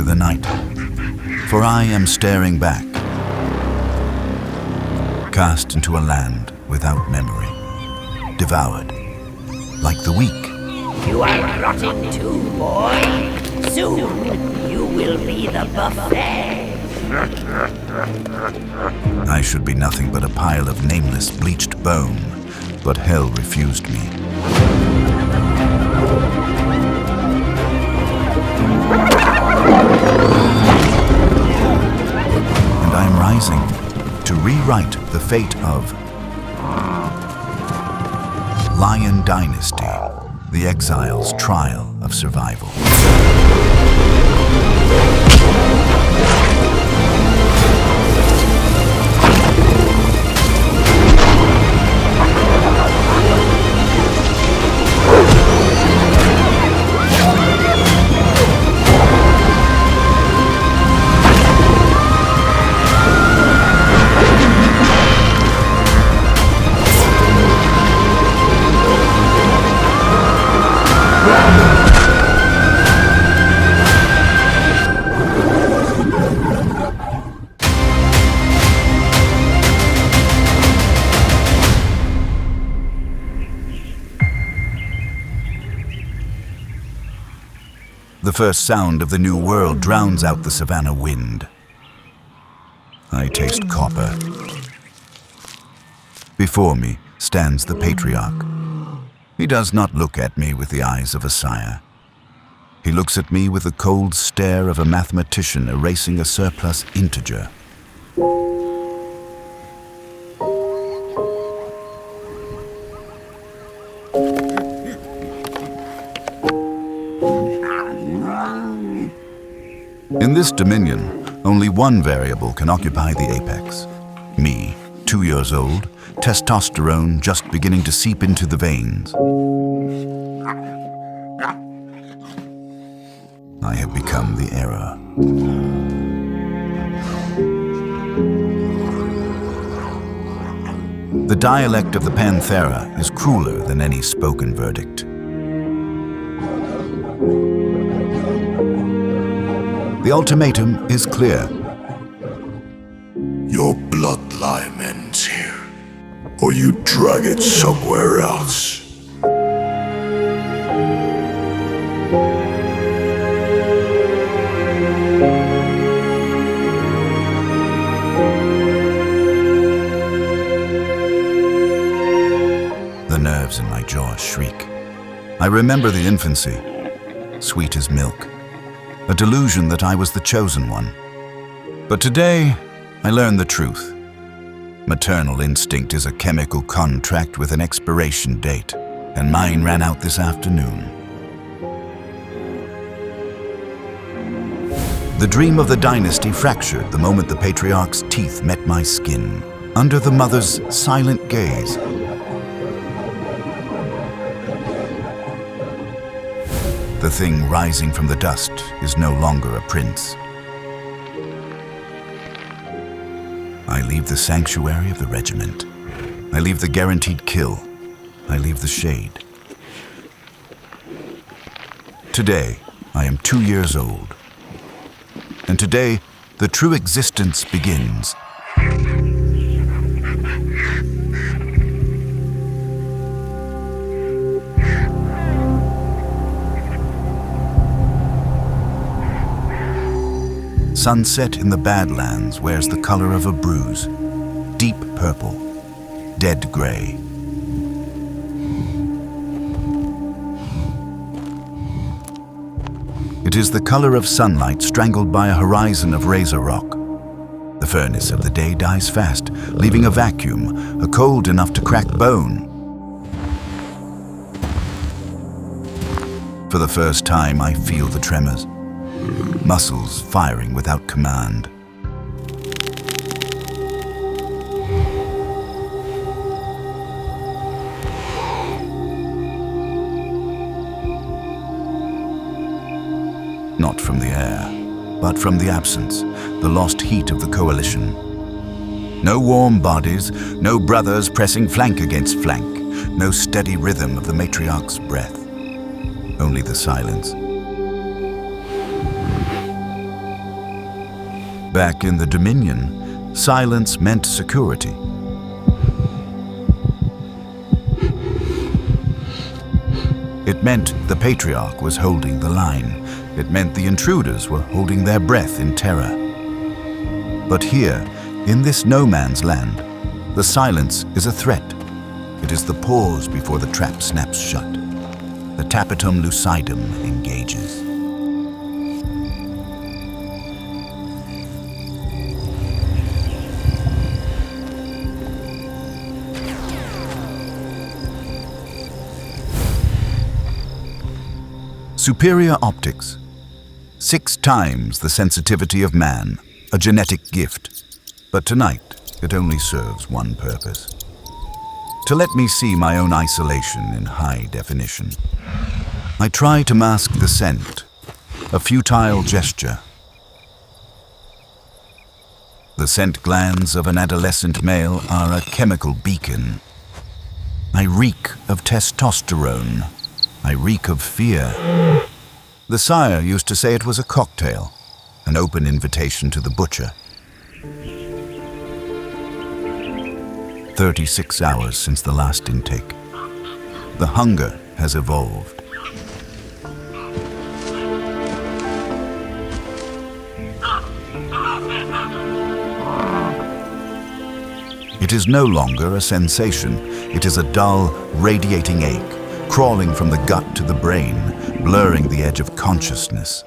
the night, for I am staring back, cast into a land without memory, devoured like the weak. You are rotting too, boy. Soon you will be the buffet. I should be nothing but a pile of nameless, bleached bone, but hell refused me. And I'm rising to rewrite the fate of LION Dynasty, the exile's trial of survival. The first sound of the new world drowns out the savannah wind. I taste copper. Before me stands the patriarch. He does not look at me with the eyes of a sire. He looks at me with the cold stare of a mathematician erasing a surplus integer. In this dominion, only one variable can occupy the apex. Me, 2 years old, testosterone just beginning to seep into the veins. I have become the error. The dialect of the Panthera is crueler than any spoken verdict. The ultimatum is clear. Your bloodline ends here, or you drag it somewhere else. The nerves in my jaw shriek. I remember the infancy, sweet as milk. A delusion that I was the chosen one. But today, I learn the truth. Maternal instinct is a chemical contract with an expiration date, and mine ran out this afternoon. The dream of the dynasty fractured the moment the patriarch's teeth met my skin, under the mother's silent gaze. The thing rising from the dust is no longer a prince. I leave the sanctuary of the regiment. I leave the guaranteed kill. I leave the shade. Today, I am 2 years old. And today, the true existence begins. Sunset in the Badlands wears the color of a bruise, deep purple, dead gray. It is the color of sunlight strangled by a horizon of razor rock. The furnace of the day dies fast, leaving a vacuum, a cold enough to crack bone. For the first time, I feel the tremors. Muscles firing without command. Not from the air, but from the absence, the lost heat of the coalition. No warm bodies, no brothers pressing flank against flank, no steady rhythm of the matriarch's breath. Only the silence. Back in the Dominion, silence meant security. It meant the Patriarch was holding the line. It meant the intruders were holding their breath in terror. But here, in this no man's land, the silence is a threat. It is the pause before the trap snaps shut. The tapetum lucidum engages. Superior optics. 6 times the sensitivity of man, a genetic gift. But tonight, it only serves one purpose. To let me see my own isolation in high definition. I try to mask the scent, a futile gesture. The scent glands of an adolescent male are a chemical beacon. I reek of testosterone. I reek of fear. The sire used to say it was a cocktail, an open invitation to the butcher. 36 hours since the last intake. The hunger has evolved. It is no longer a sensation. It is a dull, radiating ache, crawling from the gut to the brain, blurring the edge of consciousness.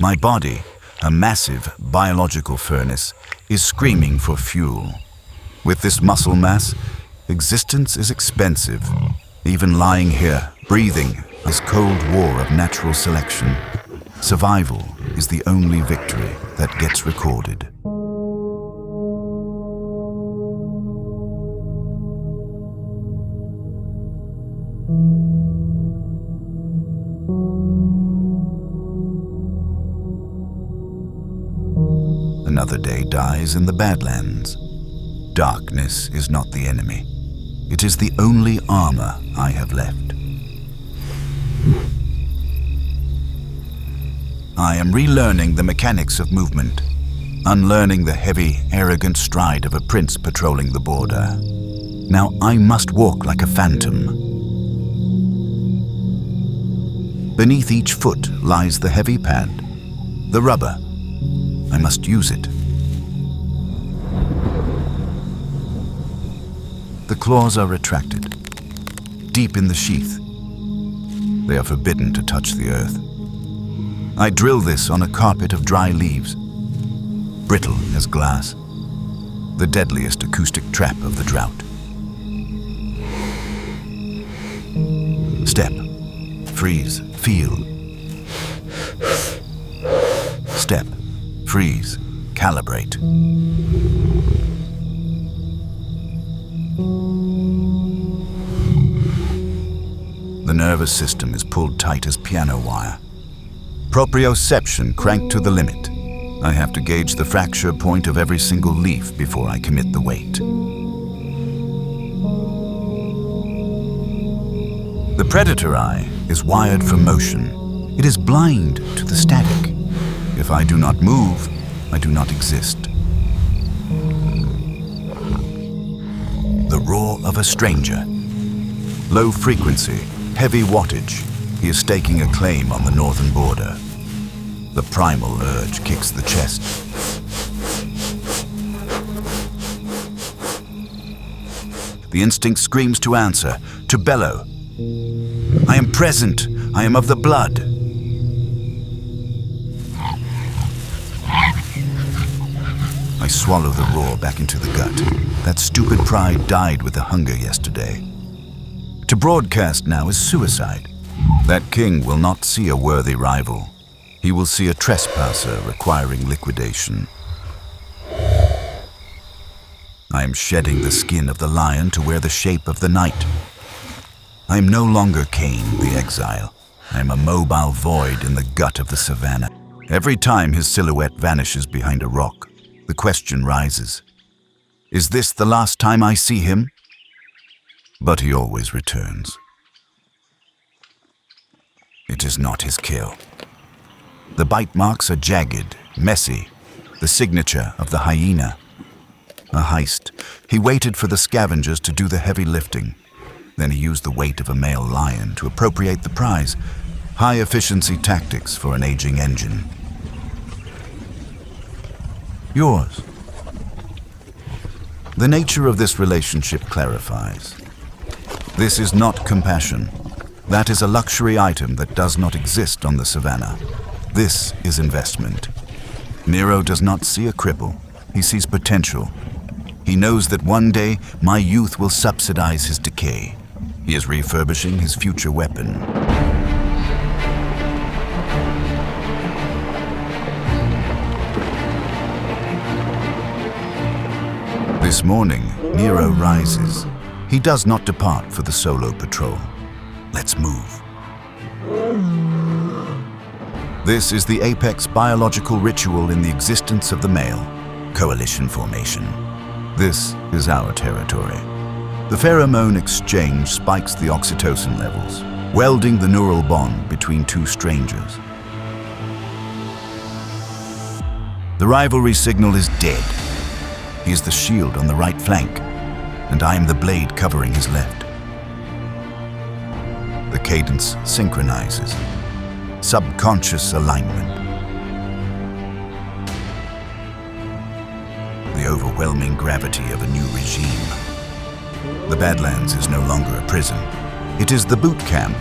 My body, a massive biological furnace, is screaming for fuel. With this muscle mass, existence is expensive. Even lying here, breathing, this cold war of natural selection. Survival is the only victory that gets recorded. Another day dies in the Badlands. Darkness is not the enemy. It is the only armor I have left. I am relearning the mechanics of movement, unlearning the heavy, arrogant stride of a prince patrolling the border. Now I must walk like a phantom. Beneath each foot lies the heavy pad, the rubber. I must use it. The claws are retracted, deep in the sheath. They are forbidden to touch the earth. I drill this on a carpet of dry leaves, brittle as glass, the deadliest acoustic trap of the drought. Step, freeze, feel. Step, freeze, calibrate. The nervous system is pulled tight as piano wire. Proprioception cranked to the limit. I have to gauge the fracture point of every single leaf before I commit the weight. The predator eye is wired for motion. It is blind to the static. If I do not move, I do not exist. The roar of a stranger. Low frequency, heavy wattage. He is staking a claim on the northern border. The primal urge kicks the chest. The instinct screams to answer, to bellow. I am present. I am of the blood. I swallow the roar back into the gut. That stupid pride died with the hunger yesterday. To broadcast now is suicide. That king will not see a worthy rival. He will see a trespasser requiring liquidation. I am shedding the skin of the lion to wear the shape of the night. I am no longer Cain, the exile. I am a mobile void in the gut of the savannah. Every time his silhouette vanishes behind a rock, the question rises. Is this the last time I see him? But he always returns. It is not his kill. The bite marks are jagged, messy, the signature of the hyena. A heist. He waited for the scavengers to do the heavy lifting. Then he used the weight of a male lion to appropriate the prize. High-efficiency tactics for an aging engine. Yours. The nature of this relationship clarifies. This is not compassion. That is a luxury item that does not exist on the savannah. This is investment. Nero does not see a cripple. He sees potential. He knows that one day my youth will subsidize his decay. He is refurbishing his future weapon. This morning, Nero rises. He does not depart for the solo patrol. Let's move. This is the apex biological ritual in the existence of the male, coalition formation. This is our territory. The pheromone exchange spikes the oxytocin levels, welding the neural bond between two strangers. The rivalry signal is dead. He is the shield on the right flank, and I am the blade covering his left. The cadence synchronizes. Subconscious alignment. The overwhelming gravity of a new regime. The Badlands is no longer a prison. It is the boot camp.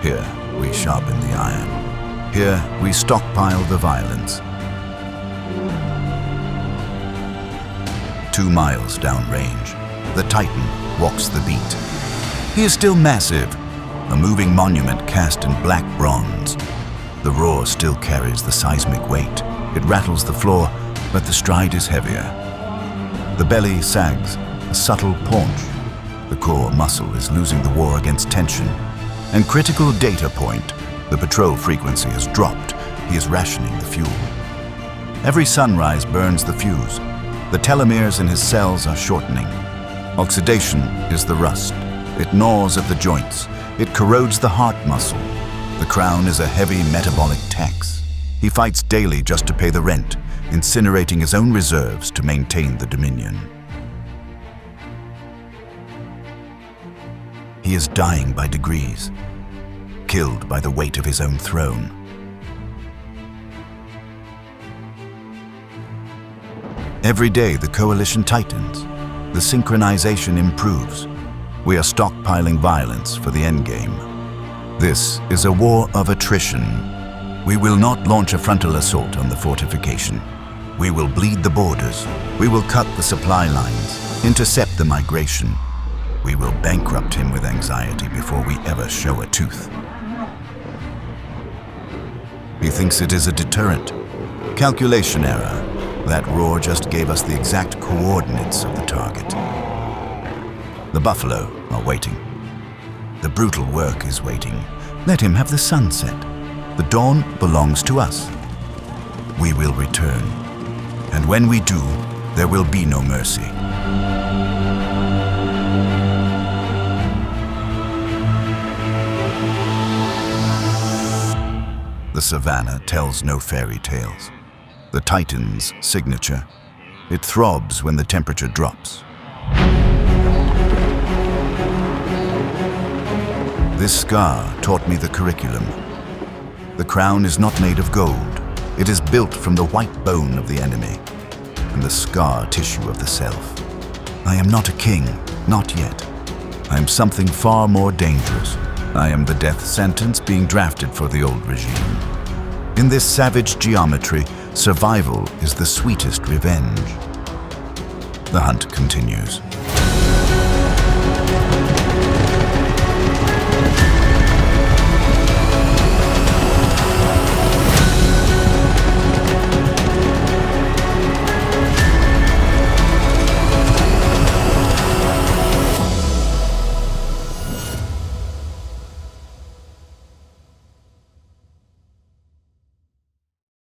Here we sharpen the iron. Here we stockpile the violence. 2 miles downrange, the Titan walks the beat. He is still massive, a moving monument cast in black bronze. The roar still carries the seismic weight. It rattles the floor, but the stride is heavier. The belly sags, a subtle paunch. The core muscle is losing the war against tension. And critical data point, the patrol frequency has dropped. He is rationing the fuel. Every sunrise burns the fuse. The telomeres in his cells are shortening. Oxidation is the rust. It gnaws at the joints. It corrodes the heart muscle. The crown is a heavy metabolic tax. He fights daily just to pay the rent, incinerating his own reserves to maintain the dominion. He is dying by degrees, killed by the weight of his own throne. Every day the coalition tightens. The synchronization improves. We are stockpiling violence for the endgame. This is a war of attrition. We will not launch a frontal assault on the fortification. We will bleed the borders. We will cut the supply lines, intercept the migration. We will bankrupt him with anxiety before we ever show a tooth. He thinks it is a deterrent. Calculation error. That roar just gave us the exact coordinates of the target. The buffalo are waiting. The brutal work is waiting. Let him have the sunset. The dawn belongs to us. We will return. And when we do, there will be no mercy. The savannah tells no fairy tales. The Titan's signature. It throbs when the temperature drops. This scar taught me the curriculum. The crown is not made of gold. It is built from the white bone of the enemy and the scar tissue of the self. I am not a king, not yet. I am something far more dangerous. I am the death sentence being drafted for the old regime. In this savage geometry, survival is the sweetest revenge. The hunt continues.